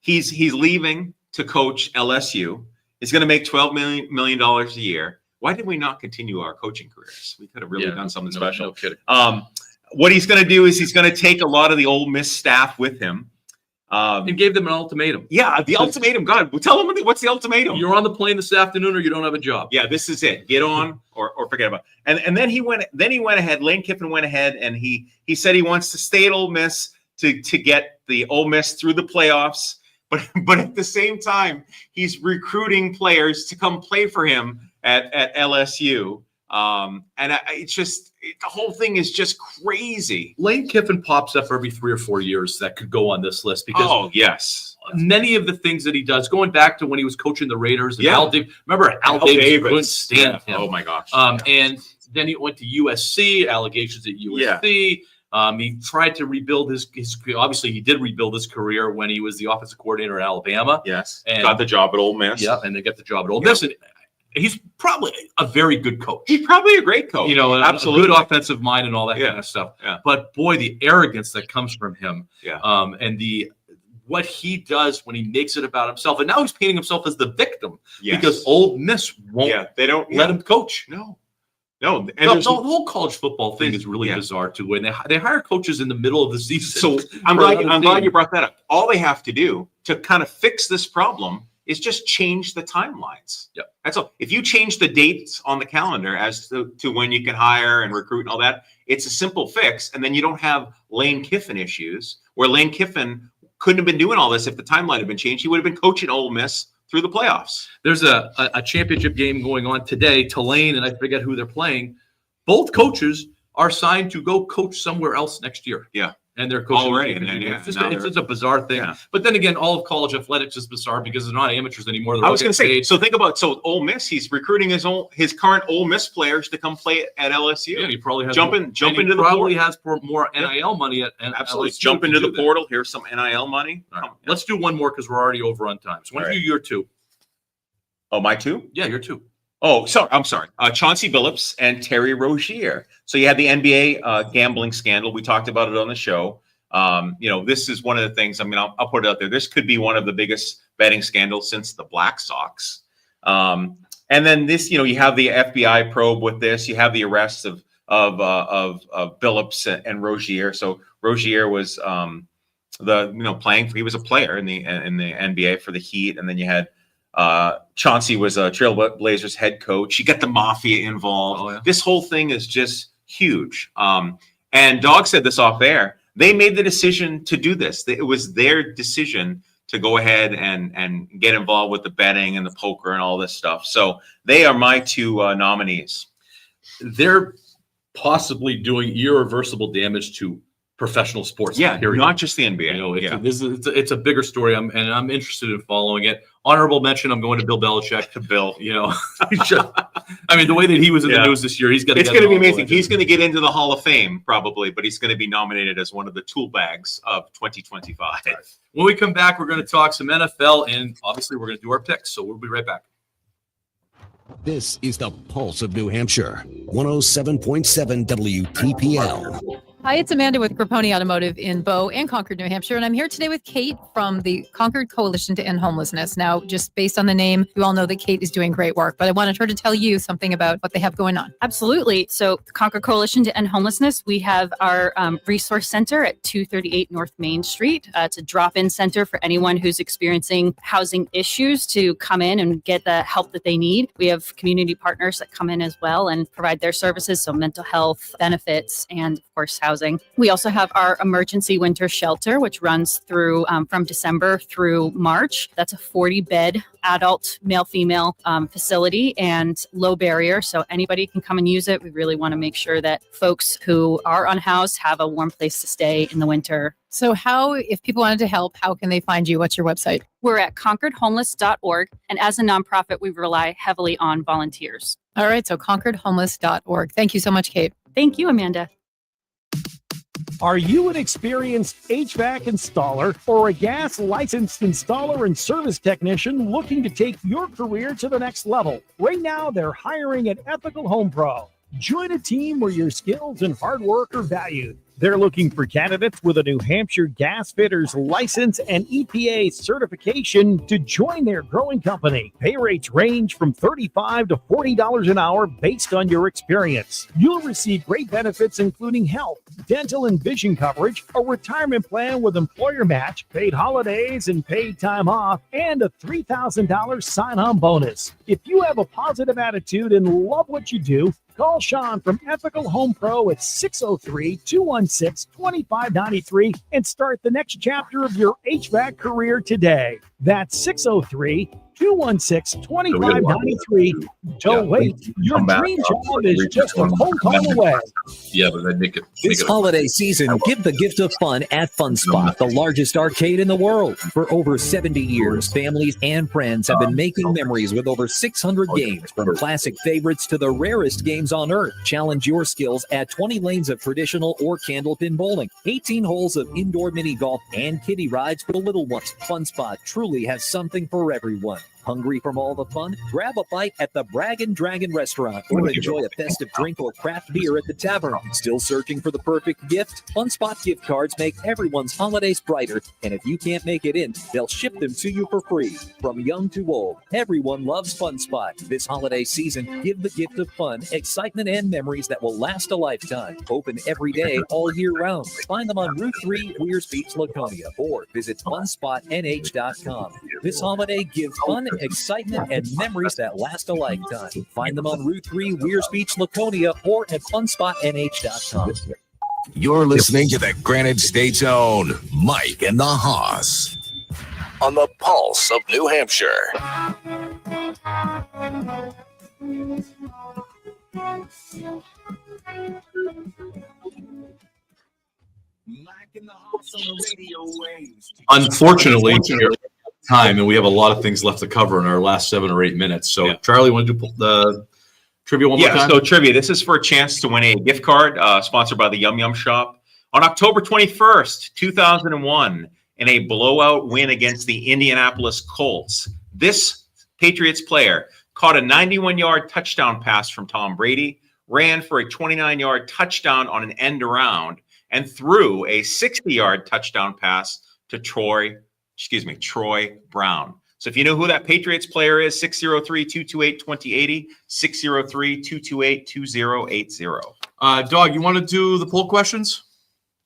He's leaving to coach LSU. He's going to make $12 million a year. Why did we not continue our coaching careers? We could have really done something special. No kidding. What he's going to do is he's going to take a lot of the Ole Miss staff with him. And gave them an ultimatum. Yeah, the ultimatum. God, tell them what's the ultimatum. You're on the plane this afternoon, or you don't have a job. Yeah, this is it. Get on, or forget about it. And then he went ahead. Lane Kiffin went ahead, and he said he wants to stay at Ole Miss to get the Ole Miss through the playoffs. But at the same time, he's recruiting players to come play for him at LSU. It's just the whole thing is just crazy. Lane Kiffin pops up every 3 or 4 years that could go on this list because many of the things that he does, going back to when he was coaching the Raiders. And remember Al Davis couldn't stand him. Oh my gosh. And then he went to USC. Allegations at USC. He tried to rebuild his obviously he did rebuild his career when he was the offensive coordinator at Alabama. Yes. And got the job at Ole Miss. Yeah, and they got the job at Ole Miss. And he's probably a very good coach. He's probably a great coach. Absolutely. A good offensive mind and all that kind of stuff. Yeah. But boy, the arrogance that comes from him. Yeah. And what he does when he makes it about himself, and now he's painting himself as the victim because Ole Miss won't let him coach. No. And the whole college football thing is really bizarre too. And they hire coaches in the middle of the season. So I'm glad you brought that up. All they have to do to kind of fix this problem is just change the timelines. Yep. That's all. If you change the dates on the calendar as to when you can hire and recruit and all that, it's a simple fix. And then you don't have Lane Kiffin issues where Lane Kiffin couldn't have been doing all this if the timeline had been changed. He would have been coaching Ole Miss through the playoffs. There's a championship game going on today. Tulane, and I forget who they're playing. Both coaches are signed to go coach somewhere else next year. Yeah. And they're coaching already. It's just a bizarre thing. Yeah. But then again, all of college athletics is bizarre because they're not amateurs anymore. I was going to say, so think about Ole Miss. He's recruiting his current Ole Miss players to come play at LSU. Yeah, he probably has jump into the probably portal. has more NIL money at Absolutely. LSU Jump into the that. portal. Here's some NIL money. Right. Let's do one more because we're already over on time. So when do your two? Oh, my two? Yeah, your two. Oh, sorry. I'm sorry. Chauncey Billups and Terry Rozier. So you had the NBA gambling scandal. We talked about it on the show. This is one of the things. I mean, I'll put it out there. This could be one of the biggest betting scandals since the Black Sox. And then this, you have the FBI probe with this. You have the arrests of Billups and Rozier. So Rozier was playing. He was a player in the NBA for the Heat, and then you had. Chauncey was a Trailblazers head coach. You got the mafia involved. Oh, yeah. This whole thing is just huge. And Dog said this off air. They made the decision to do this. It was their decision to go ahead and get involved with the betting and the poker and all this stuff. So they are my two nominees. They're possibly doing irreversible damage to professional sports. Yeah, period. not just the NBA. It's a bigger story. I'm interested in following it. Honorable mention. I'm going to Bill Belichick. To Bill, I mean, the way that he was in the news this year, he's going to. It's going to be amazing. He's going to get into the Hall of Fame probably, but he's going to be nominated as one of the tool bags of 2025. When we come back, we're going to talk some NFL, and obviously, we're going to do our picks. So we'll be right back. This is the Pulse of New Hampshire, 107.7 WTPL. Hi, it's Amanda with Grapponi Automotive in Bow and Concord, New Hampshire, and I'm here today with Kate from the Concord Coalition to End Homelessness. Now, just based on the name, you all know that Kate is doing great work, but I wanted her to tell you something about what they have going on. Absolutely. So, the Concord Coalition to End Homelessness, we have our resource center at 238 North Main Street. It's a drop-in center for anyone who's experiencing housing issues to come in and get the help that they need. We have community partners that come in as well and provide their services, so mental health, benefits, and of course, housing. We also have our emergency winter shelter, which runs through from December through March. That's a 40-bed adult male-female facility and low barrier, so anybody can come and use it. We really want to make sure that folks who are unhoused have a warm place to stay in the winter. So if people wanted to help, how can they find you? What's your website? We're at concordhomeless.org, and as a nonprofit, we rely heavily on volunteers. All right, so concordhomeless.org. Thank you so much, Kate. Thank you, Amanda. Are you an experienced HVAC installer or a gas licensed installer and service technician looking to take your career to the next level? Right now, they're hiring at Ethical Home Pro. Join a team where your skills and hard work are valued. They're looking for candidates with a New Hampshire gas fitters license and EPA certification to join their growing company. Pay rates range from $35 to $40 an hour based on your experience. You'll receive great benefits including health, dental and vision coverage, a retirement plan with employer match, paid holidays and paid time off, and a $3,000 sign-on bonus. If you have a positive attitude and love what you do, call Sean from Ethical Home Pro at 603-216-2593 and start the next chapter of your HVAC career today. That's 603-216-2593. Don't wait. Your dream job is just a phone call away. Yeah, but then make it. This holiday season, give the gift of fun at Fun Spot, the largest arcade in the world. For over 70 years, families and friends have been making memories with over 600 games, from classic favorites to the rarest games on earth. Challenge your skills at 20 lanes of traditional or candlepin bowling, 18 holes of indoor mini golf, and kiddie rides for the little ones. Fun Spot truly has something for everyone. Hungry from all the fun? Grab a bite at the Brag and Dragon restaurant or enjoy a festive drink or craft beer at the tavern. Still searching for the perfect gift? Fun Spot gift cards make everyone's holidays brighter, and if you can't make it in, they'll ship them to you for free. From young to old, everyone loves Fun Spot. This holiday season, give the gift of fun, excitement, and memories that will last a lifetime. Open every day, all year round. Find them on Route 3, Weirs Beach, Laconia, or visit funspotnh.com. This holiday, give fun, excitement, and memories that last a lifetime. Find them on Route 3, Weirs Beach, Laconia, or at funspotnh.com. You're listening to the Granite State's own Mike and the Hoss on the Pulse of New Hampshire. Unfortunately, time, and we have a lot of things left to cover in our last 7 or 8 minutes. So, Charlie, want to do the trivia one more time? So trivia. This is for a chance to win a gift card sponsored by the Yum Yum Shop. On October 21st, 2001, in a blowout win against the Indianapolis Colts, this Patriots player caught a 91-yard touchdown pass from Tom Brady, ran for a 29-yard touchdown on an end around, and threw a 60-yard touchdown pass to Troy Brown. So if you know who that Patriots player is, 603-228-2080, 603-228-2080. Dog, you want to do the poll questions?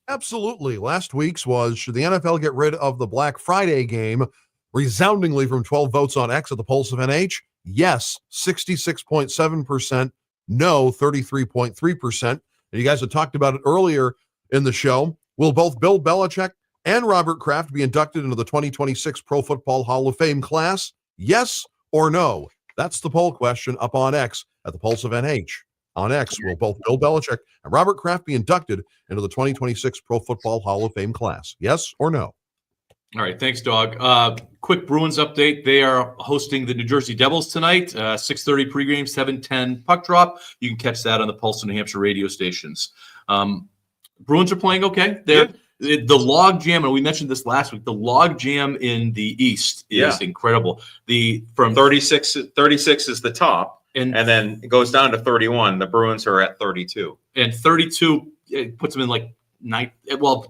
Absolutely. Last week's was, should the NFL get rid of the Black Friday game? Resoundingly from 12 votes on X at the Pulse of NH. Yes, 66.7%. No, 33.3%. And you guys had talked about it earlier in the show. Will both Bill Belichick and Robert Kraft be inducted into the 2026 Pro Football Hall of Fame class? Yes or no? That's the poll question up on X at the Pulse of NH. On X, will both Bill Belichick and Robert Kraft be inducted into the 2026 Pro Football Hall of Fame class? Yes or no? All right, thanks, Dog. Quick Bruins update. They are hosting the New Jersey Devils tonight, 6:30 pregame, 7:10 puck drop. You can catch that on the Pulse of New Hampshire radio stations. Bruins are playing okay. The log jam, and we mentioned this last week, the log jam in the East is incredible. From 36 is the top, and then it goes down to 31. The Bruins are at 32. And 32 it puts them in like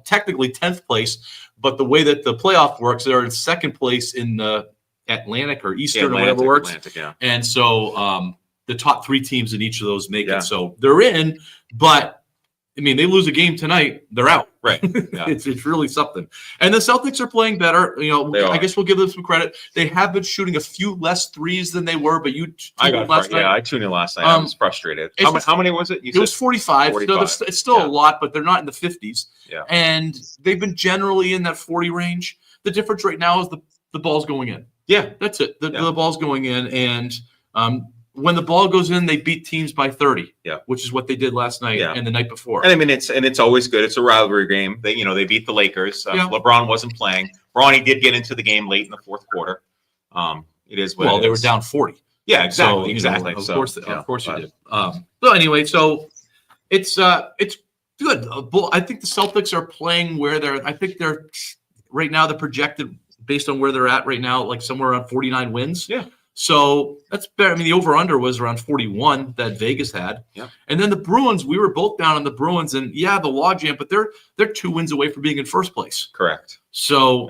technically 10th place, but the way that the playoff works, they're in second place in the Atlantic or Eastern or whatever works. Atlantic, yeah. And so the top 3 teams in each of those make it. So they're in, but I mean, they lose a game tonight, they're out. Right. Yeah. it's really something. And the Celtics are playing better. I guess we'll give them some credit. They have been shooting a few less threes than they were, but I tuned in last night. I was frustrated. How many was it? It was 45. So it's still a lot, but they're not in the 50s. Yeah. And they've been generally in that 40 range. The difference right now is the ball's going in. Yeah. That's it. The ball's going in. And when the ball goes in, they beat teams by 30. Yeah, which is what they did last night and the night before. And I mean, it's always good. It's a rivalry game. They beat the Lakers. LeBron wasn't playing. Bronny did get into the game late in the fourth quarter. It is what they were down 40. Yeah, exactly. So, of course you did. So anyway, so it's Good. I think the Celtics are playing where they're. I think they're right now. They're projected based on where they're at right now, like somewhere around 49 wins. Yeah. So that's better. I mean, the over/under was around 41 that Vegas had. Yeah. And then the Bruins, we were both down on the Bruins, and yeah, the logjam, but they're 2 wins away from being in first place. Correct. So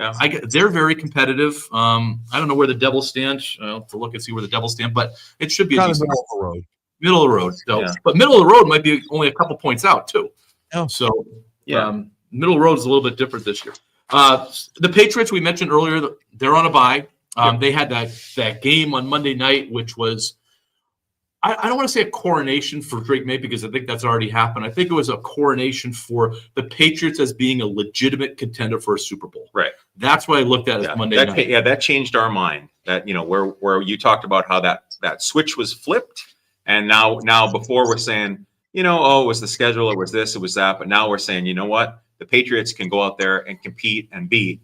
they're very competitive. I don't know where the Devils stand. I'll have to look and see where the Devils stand, but it should be Kind a of decent middle of the road. middle of the road. So, Yeah. but middle of the road might be only a couple points out too. Yeah. So Yeah. middle of the road is a little bit different this year. The Patriots we mentioned earlier, they're on a bye. They had that game on Monday night, which was I don't want to say a coronation for Drake May because I think that's already happened. I think it was a coronation for the Patriots as being a legitimate contender for a Super Bowl. Right. That's what I looked at as Monday night. That changed our mind. That where you talked about how that switch was flipped, and now before we're saying it was the schedule, it was this, it was that, but now we're saying you know what, the Patriots can go out there and compete and beat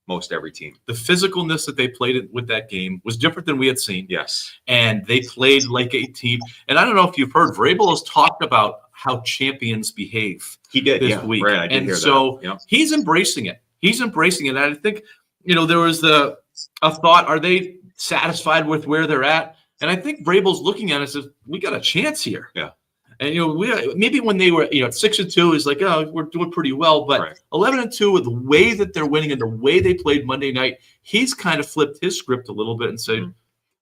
most every team. The physicalness that they played with that game was different than we had seen. Yes. And they played like a team. And I don't know if you've heard, Vrabel has talked about how champions behave. He did this week. Right, I did and hear so that. Yeah. he's embracing it. He's embracing it. And I think, there was a thought, are they satisfied with where they're at? And I think Vrabel's looking at it and says, we got a chance here. Yeah. And we maybe when they were at 6-2 is like, oh, we're doing pretty well, but 11-2 with the way that they're winning and the way they played Monday night, he's kind of flipped his script a little bit and said,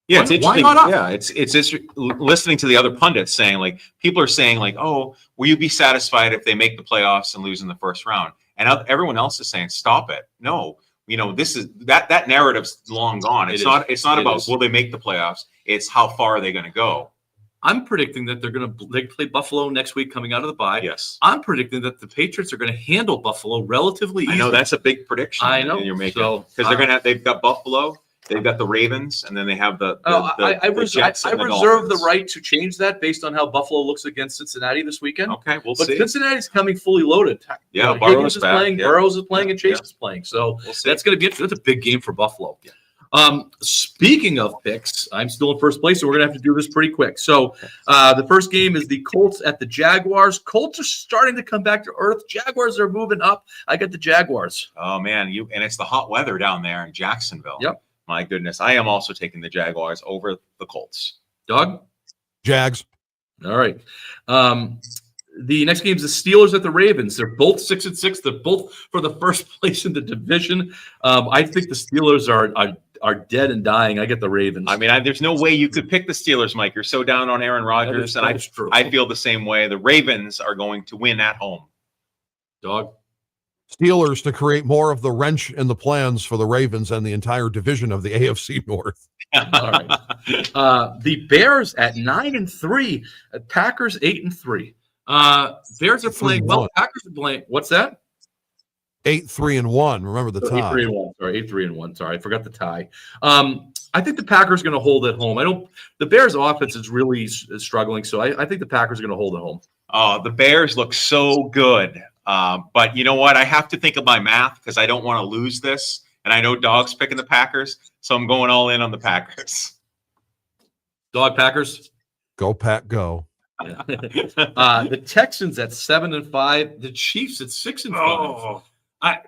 Yeah, it's why interesting. not us? Yeah, it's just listening to the other pundits saying like people are saying like, oh, will you be satisfied if they make the playoffs and lose in the first round? And everyone else is saying, stop it. No, this is that narrative's long gone. It's not about will they make the playoffs. It's how far are they going to go. I'm predicting that they play Buffalo next week coming out of the bye. Yes. I'm predicting that the Patriots are going to handle Buffalo relatively easily. I know that's a big prediction. I know. You're making So, because they've got Buffalo, they've got the Ravens, and then they have the Jets. I and the reserve the Dolphins. right to change that based on how Buffalo looks against Cincinnati this weekend. Okay, we'll but see. Cincinnati's coming fully loaded. Yeah, Higgins Burrow's is back. playing, Yeah. Burrows is playing, and Chase Yeah. is playing. So We'll see. that's going to be interesting. That's a big game for Buffalo. Speaking of picks, I'm still in first place, so we're going to have to do this pretty quick. So the first game is the Colts at the Jaguars. Colts are starting to come back to earth. Jaguars are moving up. I got the Jaguars. Oh man, and it's the hot weather down there in Jacksonville. Yep. My goodness, I am also taking the Jaguars over the Colts. Doug? Jags. All right. The next game is the Steelers at the Ravens. They're both 6-6. They're both for the first place in the division. I think the Steelers are dead and dying. I get the Ravens. I mean, there's no way you could pick the Steelers, Mike. You're so down on Aaron Rodgers, That is true. I feel the same way. The Ravens are going to win at home. Dog. Steelers to create more of the wrench in the plans for the Ravens and the entire division of the AFC North. All right. The Bears at 9-3. Packers 8-3. Bears are playing well. Packers are playing. What's that? 8-3-1. Remember the tie. 8-3-1. Sorry, 8-3-1. Sorry, I forgot the tie. I think the Packers are going to hold at home. The Bears' offense is really struggling, so I think the Packers are going to hold at home. Oh, the Bears look so good. But you know what? I have to think of my math because I don't want to lose this. And I know Dog's picking the Packers, so I'm going all in on the Packers. Dog Packers. Go Pack, go. The Texans at 7-5. The Chiefs at 6-5. Oh. I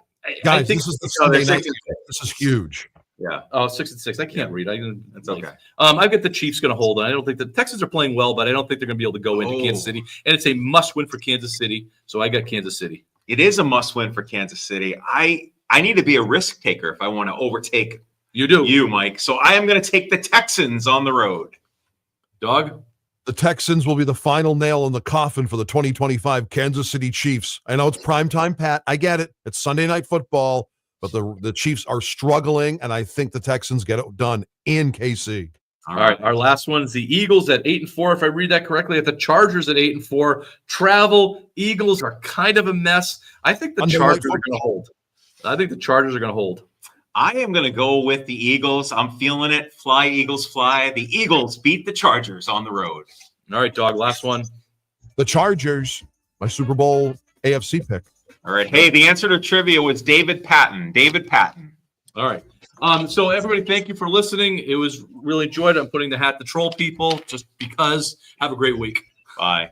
Guys, think this is the Sunday night. This is huge. Yeah. Oh, 6-6. I can't read. That's okay. I've got the Chiefs going to hold on. I don't think the Texans are playing well, but I don't think they're going to be able to go into Kansas City. And it's a must-win for Kansas City. So I got Kansas City. It is a must-win for Kansas City. I need to be a risk taker if I want to overtake you, Mike. So I am going to take the Texans on the road. Dog? The Texans will be the final nail in the coffin for the 2025 Kansas City Chiefs. I know it's primetime, Pat. I get it. It's Sunday Night Football, but the Chiefs are struggling, and I think the Texans get it done in KC. All right. Our last one is the Eagles at 8-4. If I read that correctly, at the Chargers at 8-4. Travel. Eagles are kind of a mess. I think the Chargers are going to hold. I think the Chargers are going to hold. I am going to go with the Eagles. I'm feeling it. Fly, Eagles, fly. The Eagles beat the Chargers on the road. All right, Dog. Last one. The Chargers, my Super Bowl AFC pick. All right. Hey, the answer to trivia was David Patton. David Patton. All right. So everybody, thank you for listening. It was really enjoyed. I'm putting the hat to troll people just because. Have a great week. Bye.